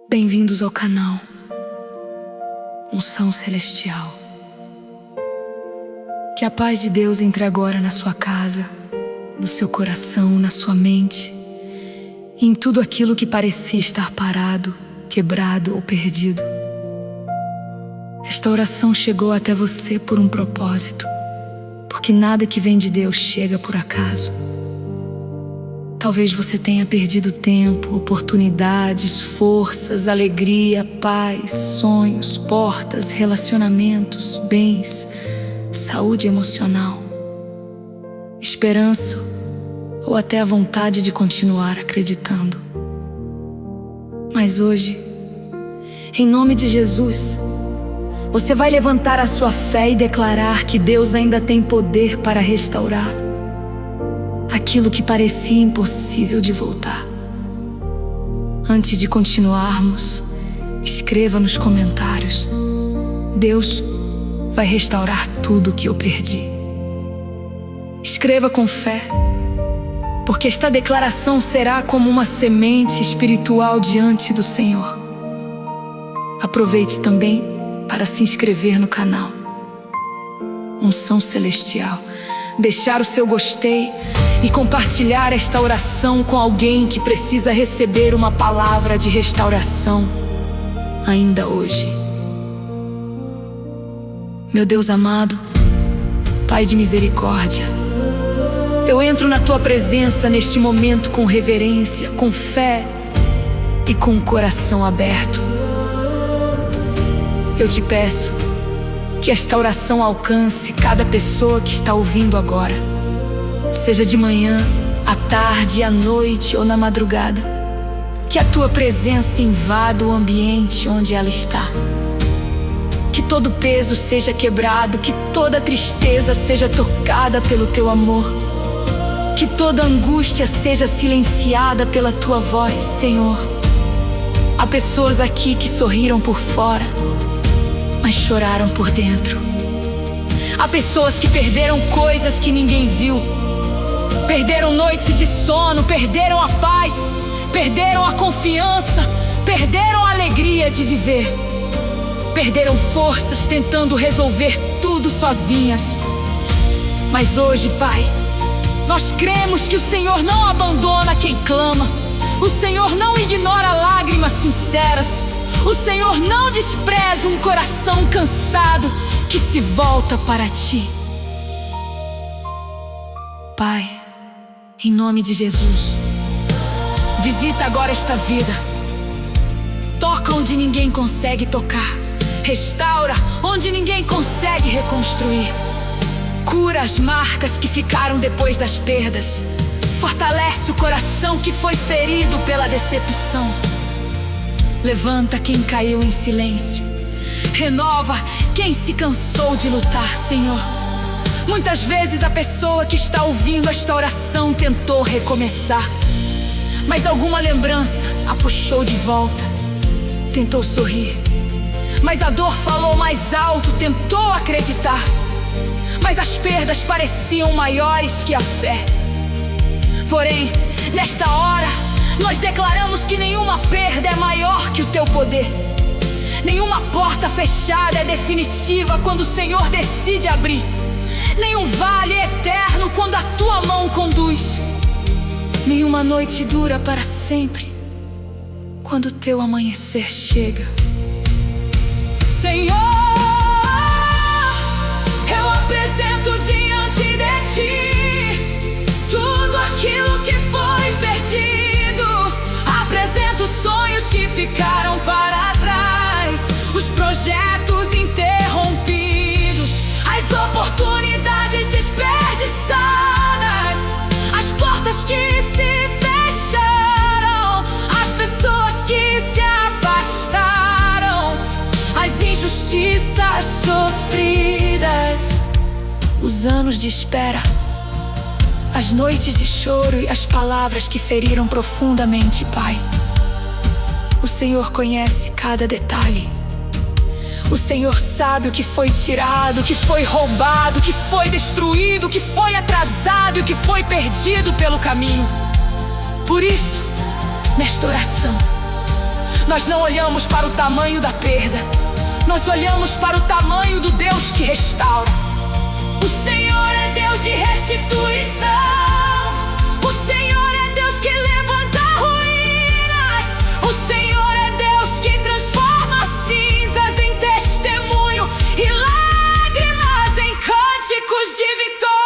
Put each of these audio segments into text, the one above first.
Bem-vindos ao canal Unção Celestial. Que a paz de Deus entre agora na sua casa, no seu coração, na sua mente, e em tudo aquilo que parecia estar parado, quebrado ou perdido. Esta oração chegou até você por um propósito, porque nada que vem de Deus chega por acaso. Talvez você tenha perdido tempo, oportunidades, forças, alegria, paz, sonhos, portas, relacionamentos, bens, saúde emocional, esperança ou até a vontade de continuar acreditando. Mas hoje, em nome de Jesus, você vai levantar a sua fé e declarar que Deus ainda tem poder para restaurar aquilo que parecia impossível de voltar. Antes de continuarmos, escreva nos comentários: Deus vai restaurar tudo que eu perdi. Escreva com fé, porque esta declaração será como uma semente espiritual diante do Senhor. Aproveite também para se inscrever no canal Unção Celestial, deixar o seu gostei e compartilhar esta oração com alguém que precisa receber uma palavra de restauração ainda hoje. Meu Deus amado, Pai de misericórdia, eu entro na Tua presença neste momento com reverência, com fé e com o coração aberto. Eu te peço que esta oração alcance cada pessoa que está ouvindo agora, seja de manhã, à tarde, à noite ou na madrugada. Que a Tua presença invada o ambiente onde ela está. Que todo peso seja quebrado, que toda tristeza seja tocada pelo Teu amor. Que toda angústia seja silenciada pela Tua voz, Senhor. Há pessoas aqui que sorriram por fora, mas choraram por dentro. Há pessoas que perderam coisas que ninguém viu, perderam noites de sono, perderam a paz, perderam a confiança, perderam a alegria de viver, perderam forças tentando resolver tudo sozinhas. Mas hoje, Pai, nós cremos que o Senhor não abandona quem clama. O Senhor não ignora lágrimas sinceras. O Senhor não despreza um coração cansado que se volta para Ti. Pai, em nome de Jesus, visita agora esta vida. Toca onde ninguém consegue tocar. Restaura onde ninguém consegue reconstruir. Cura as marcas que ficaram depois das perdas. Fortalece o coração que foi ferido pela decepção. Levanta quem caiu em silêncio. Renova quem se cansou de lutar, Senhor. Muitas vezes a pessoa que está ouvindo esta oração tentou recomeçar, mas alguma lembrança a puxou de volta. Tentou sorrir, mas a dor falou mais alto. Tentou acreditar, mas as perdas pareciam maiores que a fé. Porém, nesta hora, nós declaramos que nenhuma perda é maior que o Teu poder. Nenhuma porta fechada é definitiva quando o Senhor decide abrir. Nenhum vale é eterno quando a Tua mão conduz. Nenhuma noite dura para sempre quando o Teu amanhecer chega. Senhor, eu apresento diante de Ti tudo aquilo que foi perdido. Apresento os sonhos que ficaram para trás, os projetos interrompidos, as oportunidades desperdiçadas, as portas que se fecharam, as pessoas que se afastaram, as injustiças sofridas, os anos de espera, as noites de choro e as palavras que feriram profundamente, Pai. O Senhor conhece cada detalhe. O Senhor sabe o que foi tirado, o que foi roubado, o que foi destruído, o que foi atrasado e o que foi perdido pelo caminho. Por isso, nesta oração, Nós não olhamos para o tamanho da perda, nós olhamos para o tamanho do Deus que restaura. O Senhor é Deus de restituição, o Senhor é Deus que levanta ruínas, o Senhor é Deus que transforma cinzas em testemunho e lágrimas em cânticos de vitória.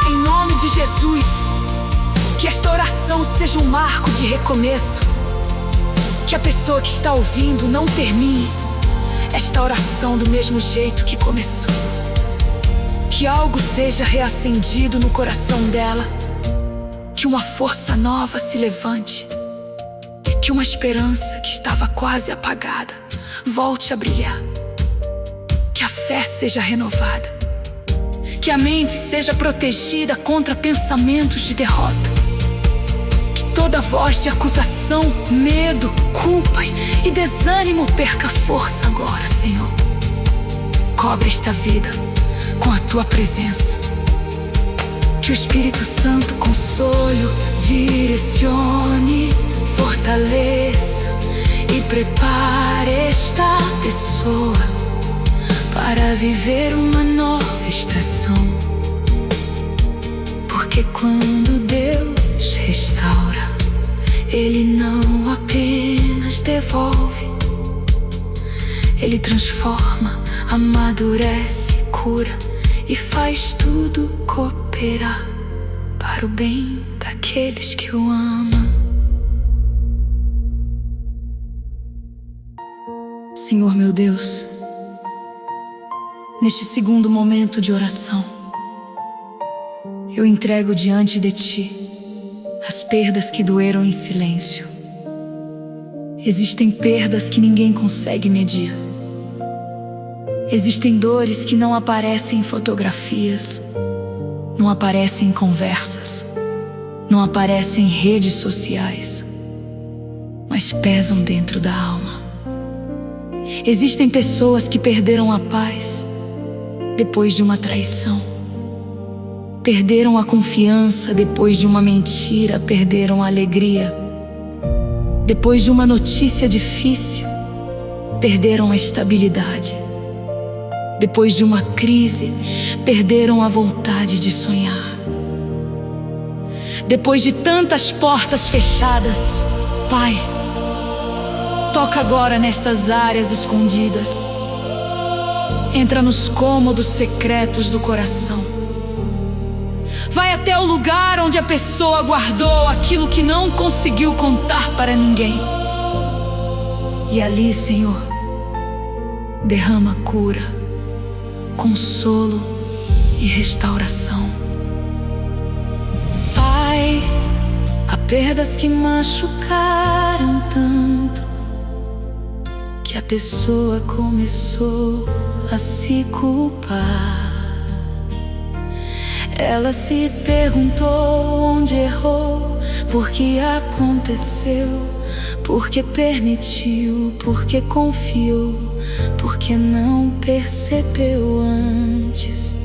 Em nome de Jesus, que esta oração seja um marco de recomeço, que a pessoa que está ouvindo não termine esta oração do mesmo jeito que começou. Que algo seja reacendido no coração dela, que uma força nova se levante, que uma esperança que estava quase apagada volte a brilhar, que a fé seja renovada, que a mente seja protegida contra pensamentos de derrota, que toda voz de acusação, medo, culpa e desânimo perca força agora, Senhor. Cobre esta vida com a Tua presença, que o Espírito Santo console, direcione, fortaleça e prepare esta pessoa para viver uma nova estação. Porque quando Deus restaura, Ele não apenas devolve, Ele transforma, amadurece, cura e faz tudo cooperar para o bem daqueles que o amam. Senhor meu Deus, neste segundo momento de oração, eu entrego diante de Ti as perdas que doeram em silêncio. Existem perdas que ninguém consegue medir. Existem dores que não aparecem em fotografias, não aparecem em conversas, não aparecem em redes sociais, mas pesam dentro da alma. Existem pessoas que perderam a paz depois de uma traição, perderam a confiança depois de uma mentira, perderam a alegria depois de uma notícia difícil, perderam a estabilidade depois de uma crise, perderam a vontade de sonhar. Depois de tantas portas fechadas, Pai, toca agora nestas áreas escondidas. Entra nos cômodos secretos do coração. Vai até o lugar onde a pessoa guardou aquilo que não conseguiu contar para ninguém. E ali, Senhor, derrama cura, consolo e restauração. Pai, há perdas que machucaram tanto que a pessoa começou a se culpar. Ela se perguntou onde errou, por que aconteceu, por que permitiu, por que confiou, por que não percebeu antes.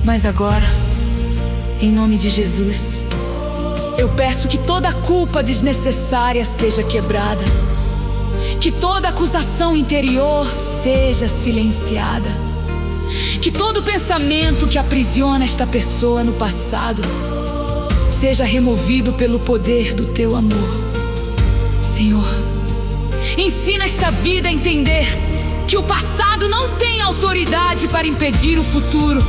Mas agora, em nome de Jesus, eu peço que toda culpa desnecessária seja quebrada, que toda acusação interior seja silenciada, que todo pensamento que aprisiona esta pessoa no passado seja removido pelo poder do Teu amor. Senhor, ensina esta vida a entender que o passado não tem autoridade para impedir o futuro.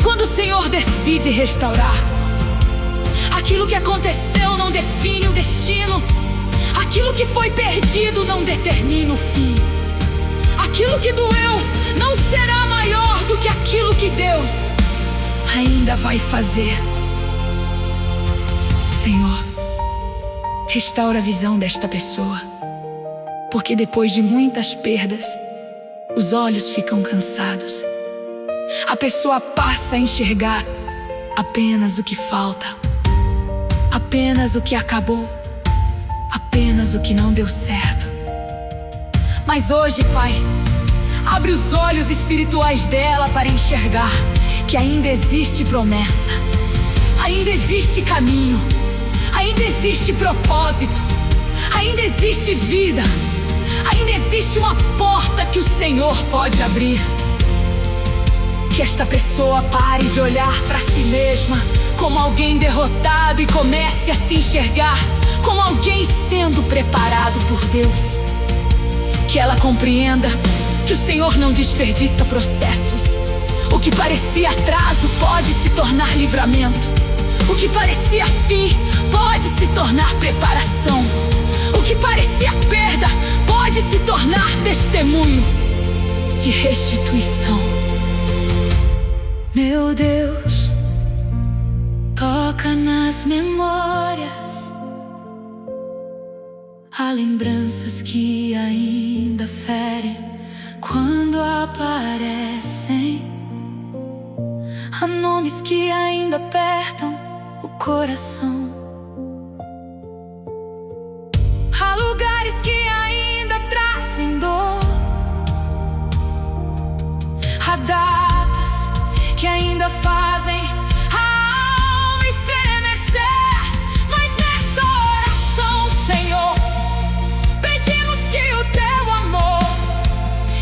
Quando o Senhor decide restaurar, aquilo que aconteceu não define o destino, aquilo que foi perdido não determina o fim, aquilo que doeu não será maior do que aquilo que Deus ainda vai fazer. Senhor, restaura a visão desta pessoa, porque depois de muitas perdas, os olhos ficam cansados. A pessoa passa a enxergar apenas o que falta, apenas o que acabou, apenas o que não deu certo. Mas hoje, Pai, abre os olhos espirituais dela para enxergar que ainda existe promessa, ainda existe caminho, Ainda existe propósito, ainda existe vida, ainda existe uma porta que o Senhor pode abrir. Que esta pessoa pare de olhar para si mesma como alguém derrotado e comece a se enxergar como alguém sendo preparado por Deus. Que ela compreenda que o Senhor não desperdiça processos. O que parecia atraso pode se tornar livramento. O que parecia fim pode se tornar preparação. O que parecia perda pode se tornar testemunho de restituição. Meu Deus, toca nas memórias. Há lembranças que ainda ferem quando aparecem. Há nomes que ainda apertam o coração. Há lugares que ainda trazem dor. Há datas que ainda fazem a alma estremecer. Mas nesta oração, Senhor, pedimos que o teu amor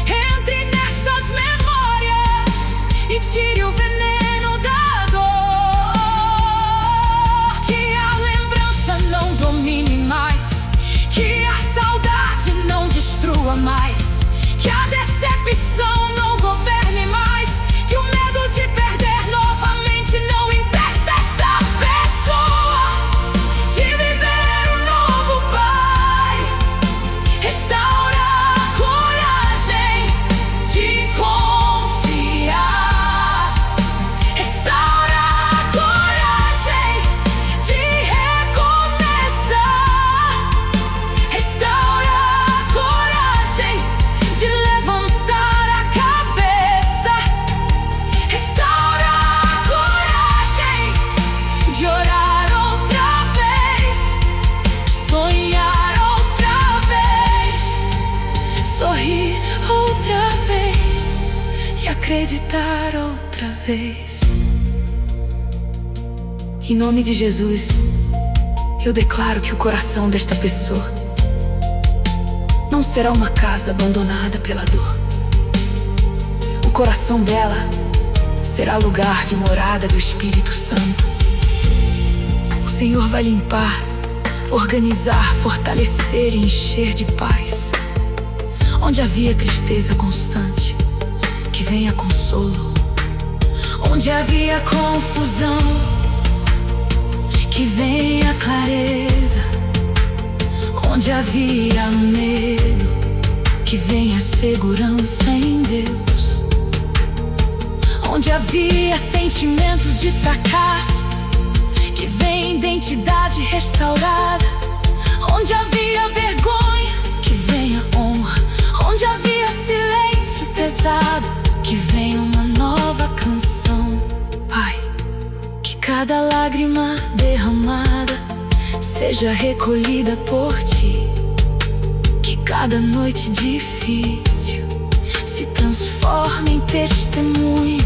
entre nessas memórias e tire o veneno da dor. Que a lembrança não domine mais, que a saudade não destrua mais, que a decepção não governe mais, que o medo de perder novamente não impeça esta pessoa de viver um novo Pai. Restaura a coragem de confiar. Restaura a coragem de recomeçar. Restaura a coragem de levantar a cabeça. Restaura a coragem de orar outra vez, sonhar outra vez, sorrir outra vez e acreditar outra vez. Em nome de Jesus, eu declaro que o coração desta pessoa não será uma casa abandonada pela dor. O coração dela será lugar de morada do Espírito Santo. O Senhor vai limpar, organizar, fortalecer e encher de paz. Onde havia tristeza constante, que venha consolo. Onde havia confusão, que venha clareza. Onde havia medo, que venha segurança em Deus. Onde havia sentimento de fracasso, que venha identidade restaurada. Onde havia vergonha, que venha honra. Onde havia silêncio pesado, que venha uma nova canção. Pai, que cada lágrima derramada seja recolhida por ti. Que cada noite difícil se transforme em testemunho.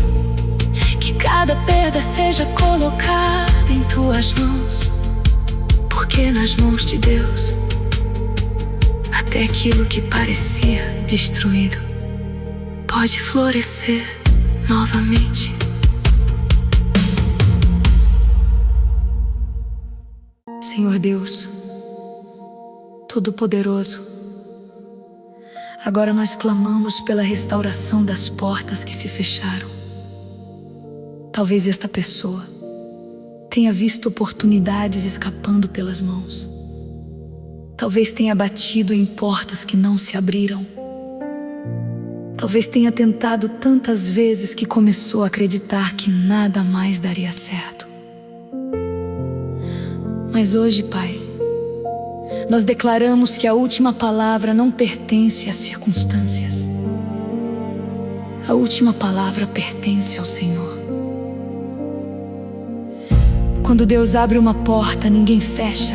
Que cada perda seja colocada em tuas mãos, porque nas mãos de Deus até aquilo que parecia destruído pode florescer novamente. Senhor Deus, Todo-Poderoso, agora nós clamamos pela restauração das portas que se fecharam. Talvez esta pessoa tenha visto oportunidades escapando pelas mãos. Talvez tenha batido em portas que não se abriram. Talvez tenha tentado tantas vezes que começou a acreditar que nada mais daria certo. Mas hoje, Pai, nós declaramos que a última palavra não pertence às circunstâncias. A última palavra pertence ao Senhor. Quando Deus abre uma porta, ninguém fecha.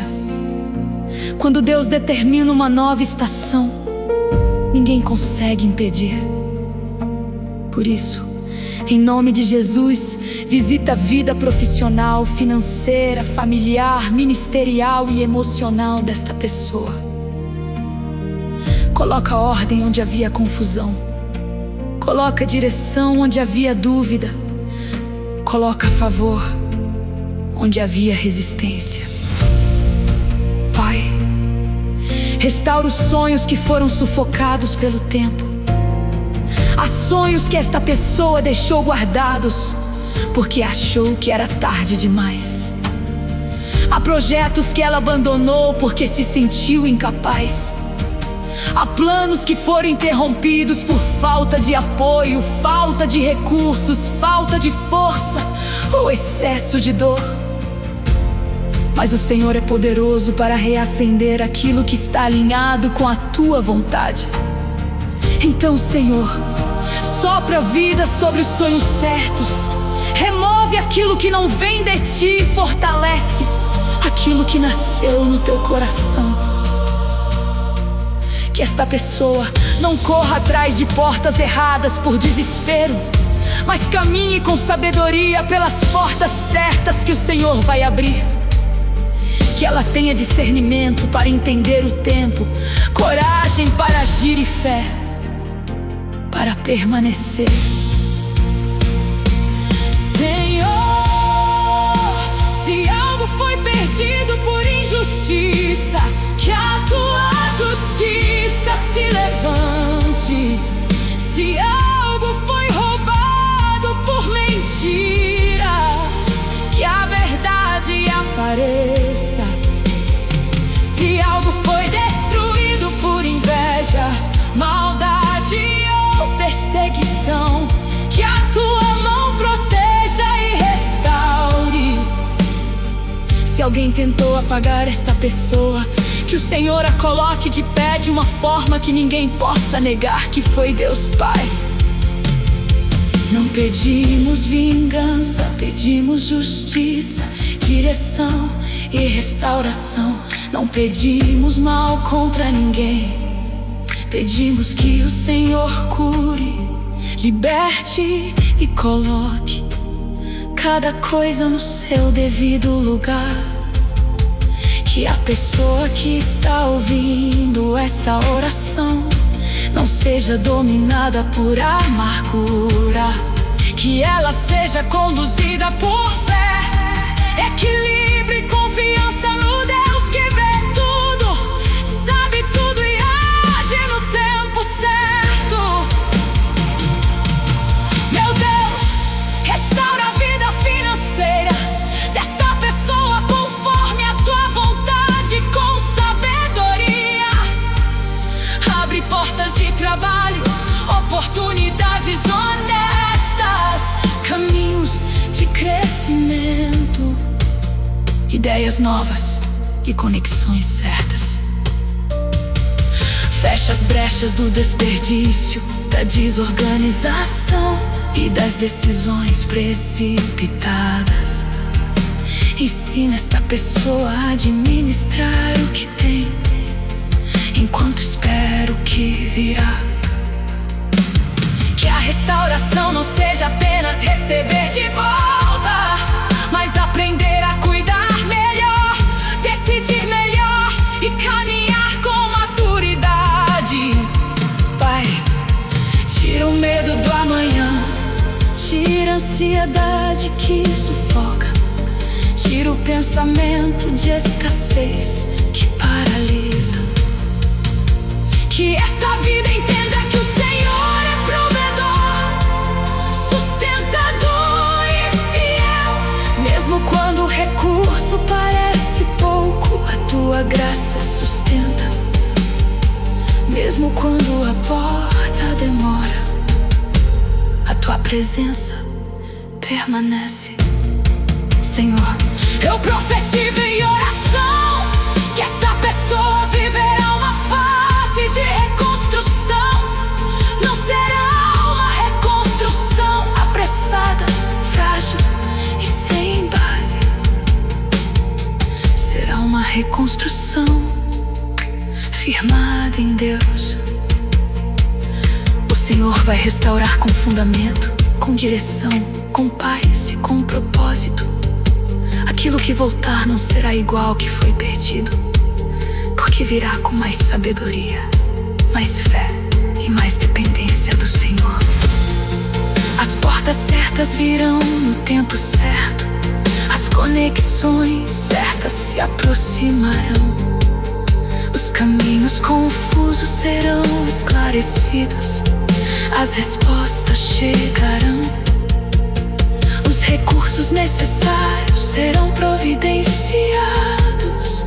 Quando Deus determina uma nova estação, ninguém consegue impedir. Por isso, Em nome de Jesus, visita a vida profissional, financeira, familiar, ministerial e emocional desta pessoa. Coloca ordem onde havia confusão. Coloca direção onde havia dúvida. Coloca favor onde havia resistência. Pai, restaura os sonhos que foram sufocados pelo tempo. Há sonhos que esta pessoa deixou guardados porque achou que era tarde demais. Há projetos que ela abandonou porque se sentiu incapaz. Há planos que foram interrompidos por falta de apoio, falta de recursos, falta de força ou excesso de dor. Mas o Senhor é poderoso para reacender aquilo que está alinhado com a tua vontade. Então, Senhor, sopra vida sobre os sonhos certos. Remove aquilo que não vem de ti e fortalece aquilo que nasceu no teu coração. Que esta pessoa não corra atrás de portas erradas por desespero, mas caminhe com sabedoria pelas portas certas que o Senhor vai abrir. Que ela tenha discernimento para entender o tempo, coragem para agir e fé para permanecer. Senhor, se algo foi perdido por injustiça, que a tua justiça se levante. Se algo foi roubado por mentiras, que a verdade apareça. Se algo foi destruído por inveja, maldade ou perseguição, que a tua mão proteja e restaure. Se alguém tentou apagar esta pessoa, que o Senhor a coloque de pé de uma forma que ninguém possa negar que foi Deus Pai. Não pedimos vingança, pedimos justiça, direção e restauração. Não pedimos mal contra ninguém. Pedimos que o Senhor cure, liberte e coloque cada coisa no seu devido lugar. Que a pessoa que está ouvindo esta oração não seja dominada por amargura. Que ela seja conduzida por fé, equilíbrio e confiança no Deus que vê tudo, sabe tudo e age no tempo certo. Meu Deus, restaura a vida financeira desta pessoa conforme a tua vontade, com sabedoria. Abre portas de trabalho, oportunidades honestas, caminhos de crescimento, ideias novas e conexões certas. Fecha as brechas do desperdício, da desorganização e das decisões precipitadas. Ensina esta pessoa a administrar o que tem, enquanto espera o que virá. Que a restauração não seja apenas receber de volta, mas aprender a cuidar melhor, decidir melhor e caminhar com maturidade. Pai, tira o medo do amanhã, tira a ansiedade que sufoca, tira o pensamento de escassez que paralisa. Que esta vida entenda que o Senhor é provedor, sustentador e fiel. Mesmo quando o recurso parece pouco, a tua graça sustenta. Mesmo quando a porta demora, a tua presença permanece. Senhor, eu profetizo em oração que esta pessoa viverá uma fase de reconstrução. Não será uma reconstrução apressada, frágil e sem base. Será uma reconstrução firmada em Deus. O Senhor vai restaurar com fundamento, com direção, com paz e com propósito. Aquilo que voltar não será igual ao que foi perdido, porque virá com mais sabedoria, mais fé e mais dependência do Senhor. As portas certas virão no tempo certo, as conexões certas se aproximarão, os caminhos confusos serão esclarecidos, as respostas chegarão, os recursos necessários serão providenciados,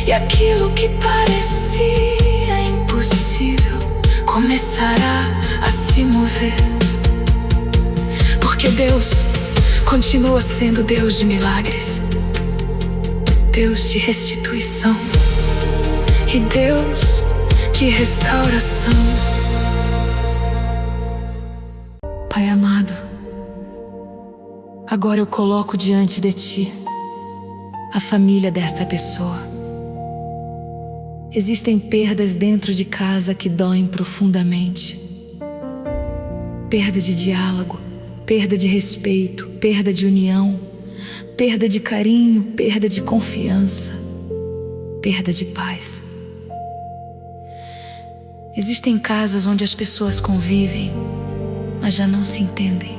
e aquilo que parecia impossível começará a se mover. Porque Deus continua sendo Deus de milagres, Deus de restituição e Deus de restauração. Pai amado, agora eu coloco diante de Ti a família desta pessoa. Existem perdas dentro de casa que doem profundamente. Perda de diálogo, perda de respeito, perda de união, perda de carinho, perda de confiança, perda de paz. Existem casas onde as pessoas convivem, mas já não se entendem.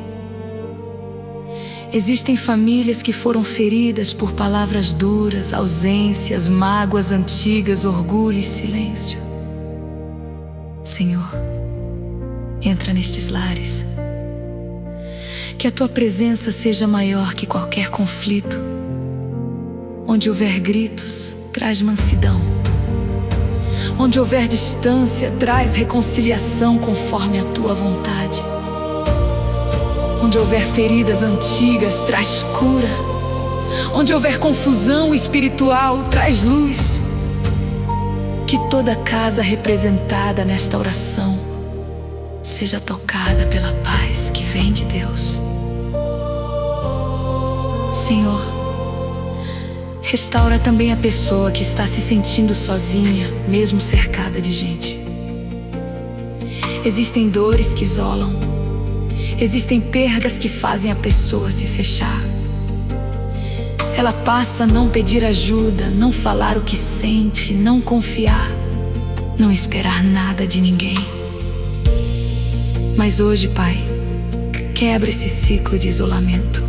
Existem famílias que foram feridas por palavras duras, ausências, mágoas antigas, orgulho e silêncio. Senhor, entra nestes lares. Que a Tua presença seja maior que qualquer conflito. Onde houver gritos, traz mansidão. Onde houver distância, traz reconciliação conforme a Tua vontade. Onde houver feridas antigas, traz cura. Onde houver confusão espiritual, traz luz. Que toda casa representada nesta oração seja tocada pela paz que vem de Deus. Senhor, restaura também a pessoa que está se sentindo sozinha, mesmo cercada de gente. Existem dores que isolam. Existem perdas que fazem a pessoa se fechar. Ela passa a não pedir ajuda, não falar o que sente, não confiar, não esperar nada de ninguém. Mas hoje, Pai, quebra esse ciclo de isolamento.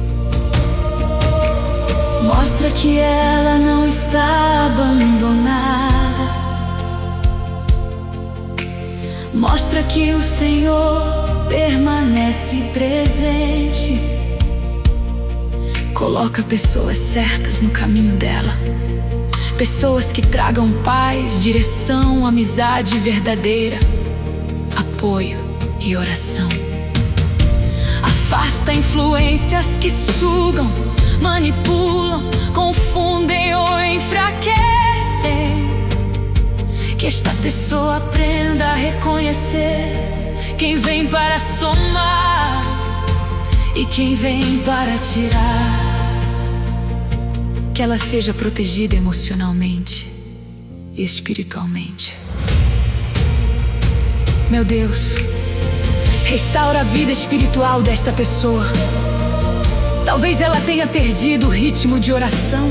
Mostra que ela não está abandonada. Mostra que o Senhor permanece presente. Coloca pessoas certas no caminho dela. Pessoas que tragam paz, direção, amizade verdadeira, apoio e oração. Afasta influências que sugam, manipulam, confundem ou enfraquecem. Que esta pessoa aprenda a reconhecer quem vem para somar e quem vem para tirar. Que ela seja protegida emocionalmente e espiritualmente. Meu Deus, restaura a vida espiritual desta pessoa. Talvez ela tenha perdido o ritmo de oração,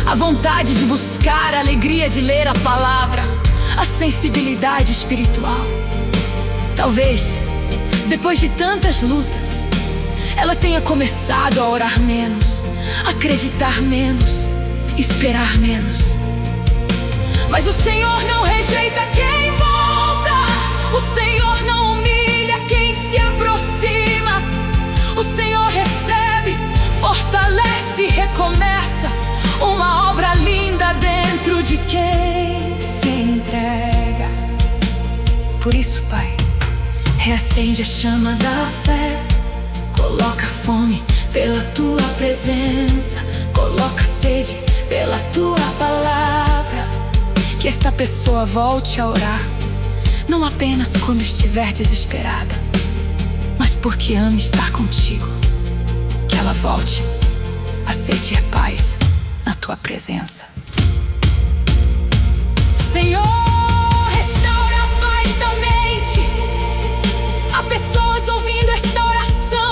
a vontade de buscar, a alegria de ler a palavra, a sensibilidade espiritual. Talvez, depois de tantas lutas, ela tenha começado a orar menos, acreditar menos, esperar menos. Mas o Senhor não rejeita quem volta. O Senhor não humilha quem se aproxima. O Senhor recebe, fortalece e recomeça uma obra linda dentro de quem se entrega. Por isso, Pai, reacende a chama da fé. Coloca fome pela Tua presença. Coloca sede pela Tua palavra. Que esta pessoa volte a orar, não apenas quando estiver desesperada, mas porque ama estar contigo. Que ela volte a sentir paz na Tua presença. Senhor, restaura a paz da mente. Há pessoas ouvindo esta oração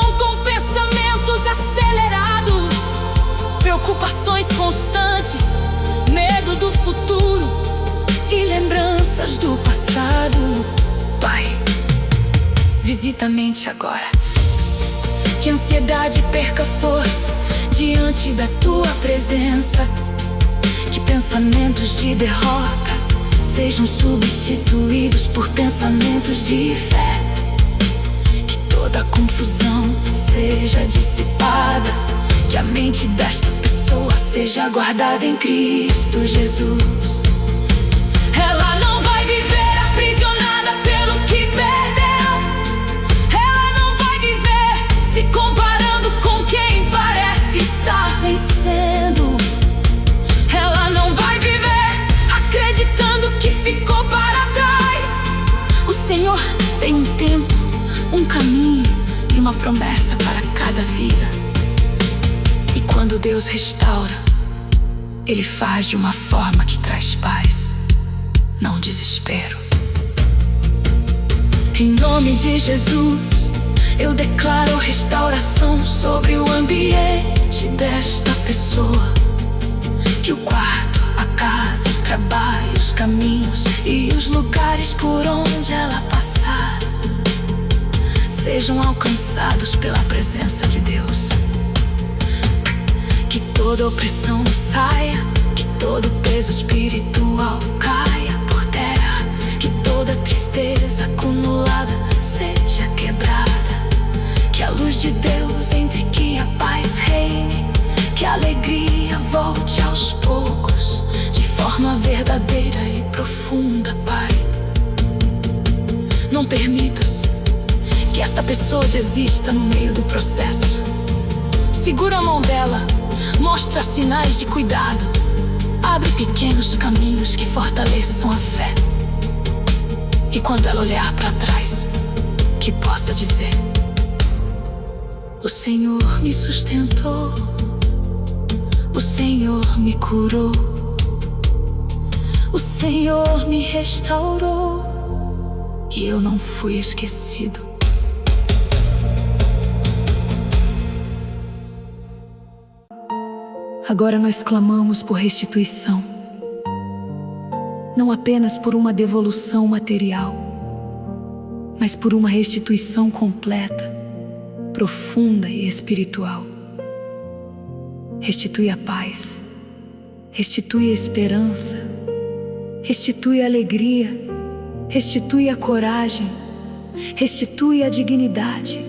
preocupações constantes, medo do futuro e lembranças do passado. Pai, visita a mente agora, que a ansiedade perca força diante da tua presença, que pensamentos de derrota sejam substituídos por pensamentos de fé, que toda confusão seja dissipada, que a mente desta pessoa seja guardada em Cristo Jesus. Ela não vai viver aprisionada pelo que perdeu. Ela não vai viver se comparando com quem parece estar vencendo. Ela não vai viver acreditando que ficou para trás. O Senhor tem um tempo, um caminho e uma promessa para cada vida. E quando Deus restaura, Ele faz de uma forma que traz paz, não desespero. Em nome de Jesus, eu declaro restauração sobre o ambiente desta pessoa. Que o quarto, a casa, o trabalho, os caminhos e os lugares por onde ela passar sejam alcançados pela presença de Deus. Que toda opressão saia, que todo peso espiritual caia por terra, que toda tristeza acumulada seja quebrada, que a luz de Deus entre, que a paz reine, que a alegria volte aos poucos, de forma verdadeira e profunda, Pai. Não permitas que esta pessoa desista no meio do processo. Segura a mão dela, mostra sinais de cuidado, abre pequenos caminhos que fortaleçam a fé. E quando ela olhar para trás, que possa dizer: o Senhor me sustentou, o Senhor me curou, o Senhor me restaurou e eu não fui esquecido. Agora nós clamamos por restituição, não apenas por uma devolução material, mas por uma restituição completa, profunda e espiritual. Restitui a paz, restitui a esperança, restitui a alegria, restitui a coragem, restitui a dignidade,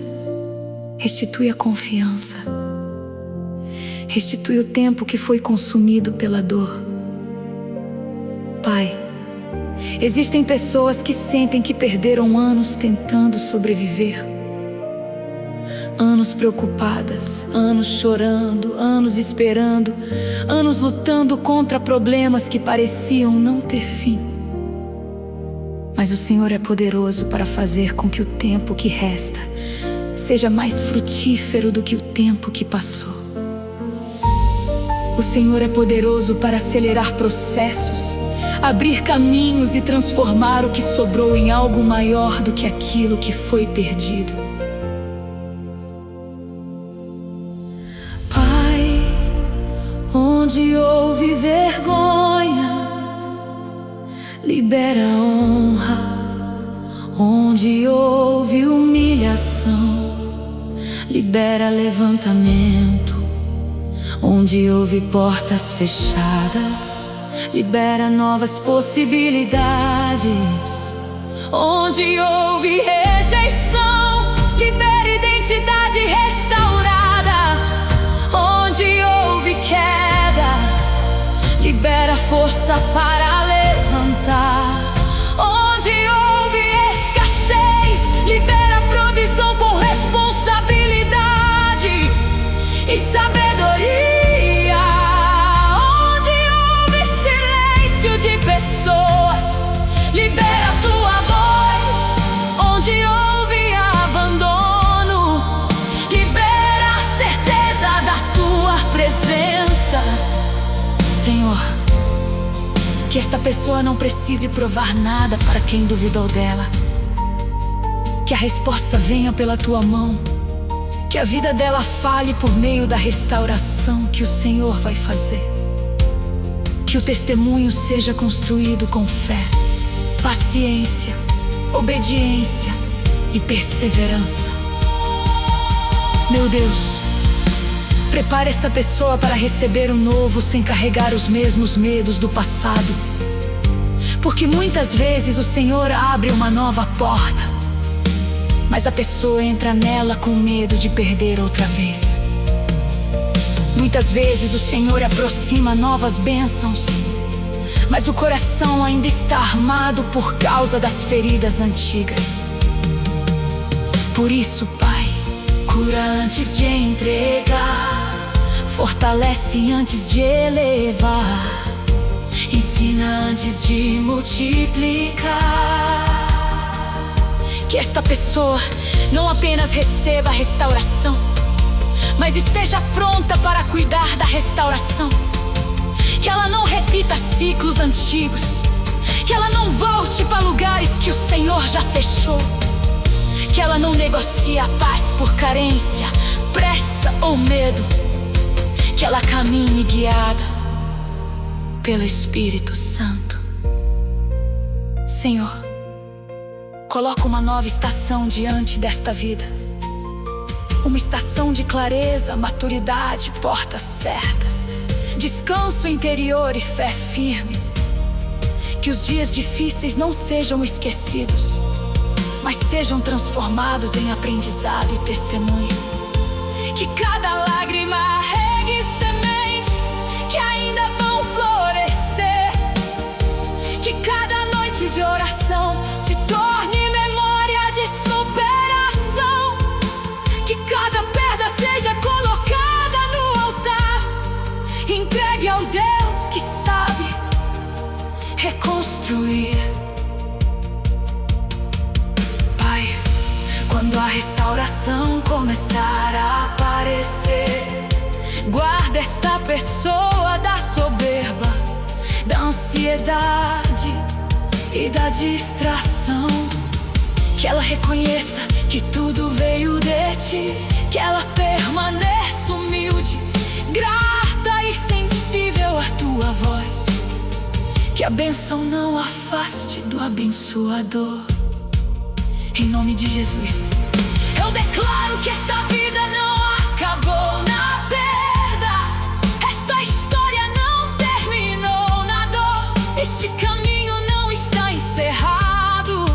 restitui a confiança. Restitui o tempo que foi consumido pela dor. Pai, existem pessoas que sentem que perderam anos tentando sobreviver. Anos preocupadas, anos chorando, anos esperando, anos lutando contra problemas que pareciam não ter fim. Mas o Senhor é poderoso para fazer com que o tempo que resta seja mais frutífero do que o tempo que passou. O Senhor é poderoso para acelerar processos, abrir caminhos e transformar o que sobrou em algo maior do que aquilo que foi perdido. Pai, onde houve vergonha, libera a honra. Onde houve humilhação, libera levantamento. Onde houve portas fechadas, libera novas possibilidades. Onde houve rejeição, libera identidade restaurada. Onde houve queda, libera força para levantar. Onde houve escassez, libera provisão com responsabilidade e sabedoria. Libera a tua voz, onde houve abandono. Libera a certeza da tua presença. Senhor, que esta pessoa não precise provar nada para quem duvidou dela. Que a resposta venha pela tua mão. Que a vida dela fale por meio da restauração que o Senhor vai fazer. Que o testemunho seja construído com fé, paciência, obediência e perseverança. Meu Deus, prepare esta pessoa para receber o novo sem carregar os mesmos medos do passado. Porque muitas vezes o Senhor abre uma nova porta, mas a pessoa entra nela com medo de perder outra vez. Muitas vezes o Senhor aproxima novas bênçãos, mas o coração ainda está armado por causa das feridas antigas. Por isso, Pai, cura antes de entregar, fortalece antes de elevar, ensina antes de multiplicar. Que esta pessoa não apenas receba a restauração, mas esteja pronta para cuidar da restauração. Que ela não repita ciclos antigos, que ela não volte para lugares que o Senhor já fechou. Que ela não negocie a paz por carência, pressa ou medo. Que ela caminhe guiada pelo Espírito Santo. Senhor, coloca uma nova estação diante desta vida. Uma estação de clareza, maturidade, portas certas, descanso interior e fé firme. Que os dias difíceis não sejam esquecidos, mas sejam transformados em aprendizado e testemunho. Que cada lágrima regue sementes que ainda vão florescer. Que cada noite de oração se torne memória de superação. Que cada perda seja colocada no altar, entregue ao Deus que sabe reconstruir. Pai, quando a restauração começar a aparecer, guarda esta pessoa da soberba, da ansiedade e da distração. Que ela reconheça que tudo veio de ti. Que ela permaneça humilde, grata e sensível à tua voz. Que a bênção não afaste do abençoador. Em nome de Jesus, eu declaro que esta vida não acabou na perda. Esta história não terminou na dor. Este caminho não está encerrado.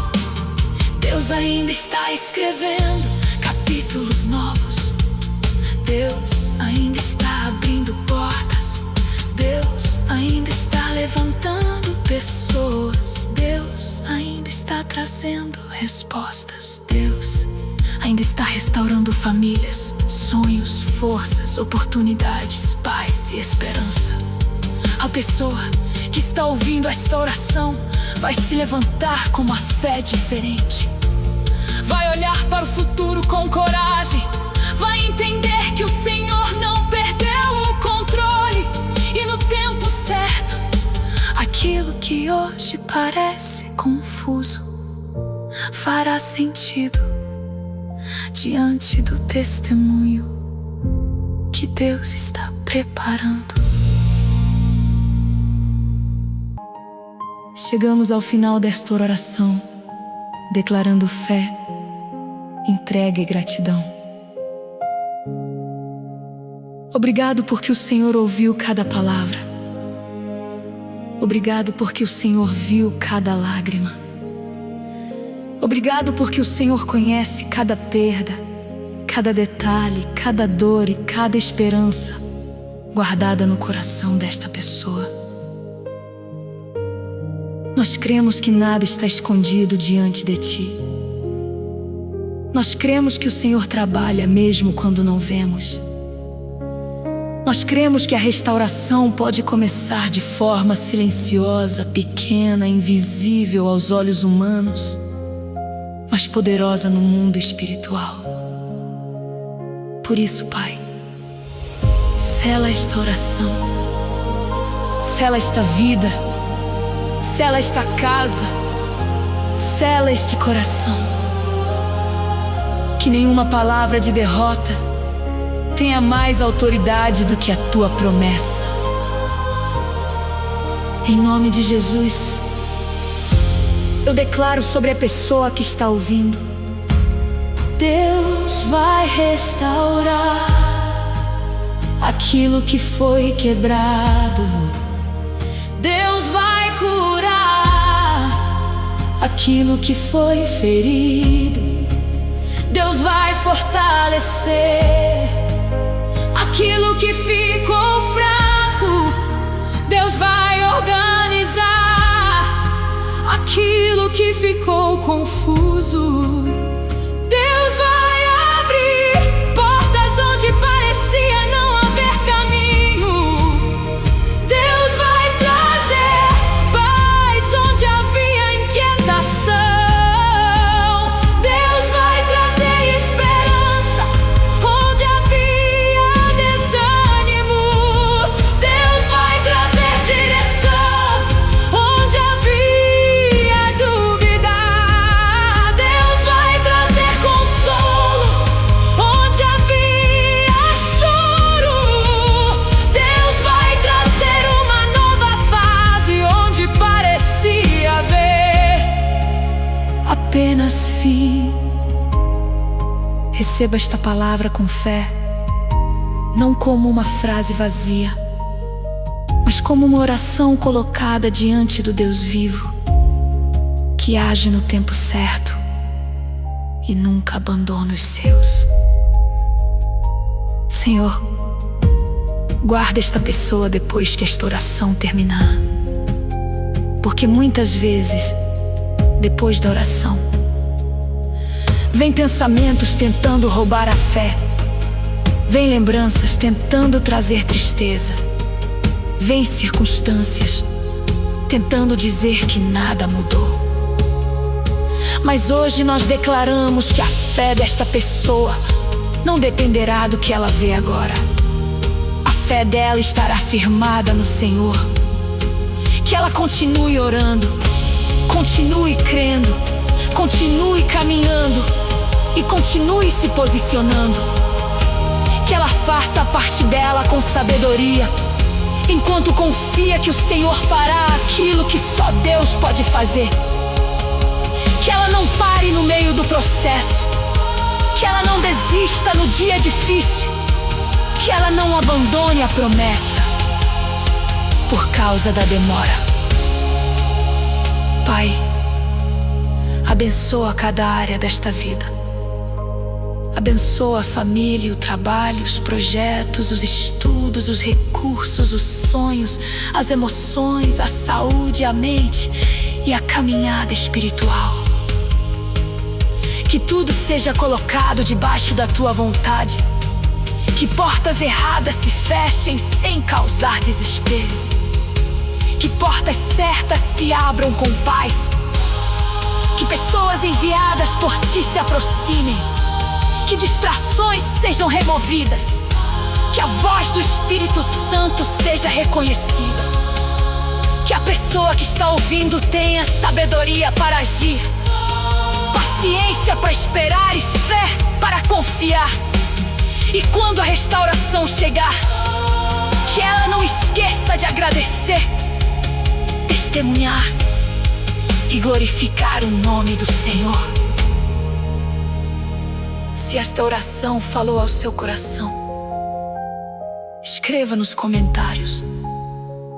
Deus ainda está escrevendo capítulos novos. Deus ainda está abrindo portas. Deus ainda está levantando pessoas. Deus ainda está trazendo respostas. Deus ainda está restaurando famílias, sonhos, forças, oportunidades, paz e esperança. A pessoa que está ouvindo esta oração vai se levantar com uma fé diferente. Vai olhar para o futuro com coragem. Vai entender que o Senhor não perdeu o controle. E no tempo certo, aquilo que hoje parece confuso fará sentido diante do testemunho que Deus está preparando. Chegamos ao final desta oração, declarando fé, entrega e gratidão. Obrigado porque o Senhor ouviu cada palavra. Obrigado porque o Senhor viu cada lágrima. Obrigado porque o Senhor conhece cada perda, cada detalhe, cada dor e cada esperança guardada no coração desta pessoa. Nós cremos que nada está escondido diante de Ti. Nós cremos que o Senhor trabalha mesmo quando não vemos. Nós cremos que a restauração pode começar de forma silenciosa, pequena, invisível aos olhos humanos, mas poderosa no mundo espiritual. Por isso, Pai, sela esta oração, sela esta vida, sela esta casa, sela este coração. Que nenhuma palavra de derrota, tenha mais autoridade do que a tua promessa. Em nome de Jesus, eu declaro sobre a pessoa que está ouvindo: Deus vai restaurar aquilo que foi quebrado. Deus vai curar aquilo que foi ferido. Deus vai fortalecer aquilo que ficou fraco. Deus vai organizar aquilo que ficou confuso. Deus vai abrir portas onde parecia não haver caminho. Deus vai trazer paz onde havia inquietação. Deus vai trazer esperança onde havia desânimo. Deus vai trazer direção onde havia dúvida. Deus vai trazer consolo onde havia choro. Deus vai trazer uma nova fase onde parecia haver apenas fim. Receba esta palavra com fé, não como uma frase vazia, mas como uma oração colocada diante do Deus vivo, que age no tempo certo e nunca abandona os seus. Senhor, guarda esta pessoa depois que esta oração terminar, porque muitas vezes, depois da oração, vem pensamentos tentando roubar a fé, vem lembranças tentando trazer tristeza, vem circunstâncias tentando dizer que nada mudou. Mas hoje nós declaramos que a fé desta pessoa não dependerá do que ela vê agora. A fé dela estará firmada no Senhor. Que ela continue orando, continue crendo, continue caminhando e continue se posicionando. Que ela faça a parte dela com sabedoria, enquanto confia que o Senhor fará aquilo que só Deus pode fazer. Que ela não pare no meio do processo, que ela não desista no dia difícil, que ela não abandone a promessa por causa da demora. Pai, abençoa cada área desta vida. Abençoa a família, o trabalho, os projetos, os estudos, os recursos, os sonhos, as emoções, a saúde, a mente e a caminhada espiritual. Que tudo seja colocado debaixo da tua vontade. Que portas erradas se fechem sem causar desespero. Que portas certas se abram com paz. Que pessoas enviadas por ti se aproximem. Que distrações sejam removidas. Que a voz do Espírito Santo seja reconhecida. Que a pessoa que está ouvindo tenha sabedoria para agir, paciência para esperar e fé para confiar. E quando a restauração chegar, que ela não esqueça de agradecer, testemunhar e glorificar o nome do Senhor. Se esta oração falou ao seu coração, escreva nos comentários: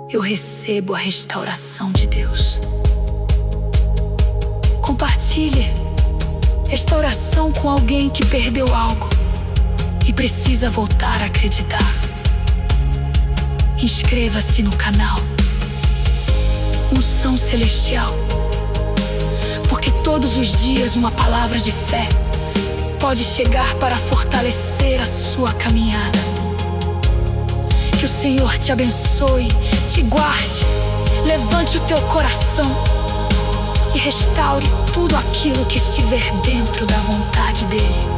eu recebo a restauração de Deus. Compartilhe esta oração com alguém que perdeu algo e precisa voltar a acreditar. Inscreva-se no canal Unção Celestial, porque todos os dias uma palavra de fé pode chegar para fortalecer a sua caminhada. Que o Senhor te abençoe, te guarde, levante o teu coração e restaure tudo aquilo que estiver dentro da vontade dEle.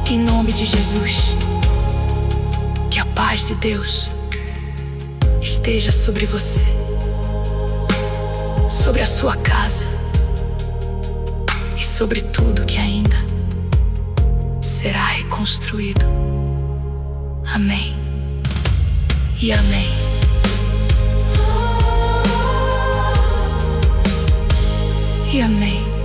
Em nome de Jesus, que a paz de Deus esteja sobre você, sobre a sua casa e sobre tudo que ainda será reconstruído. Amém e amém. E amém.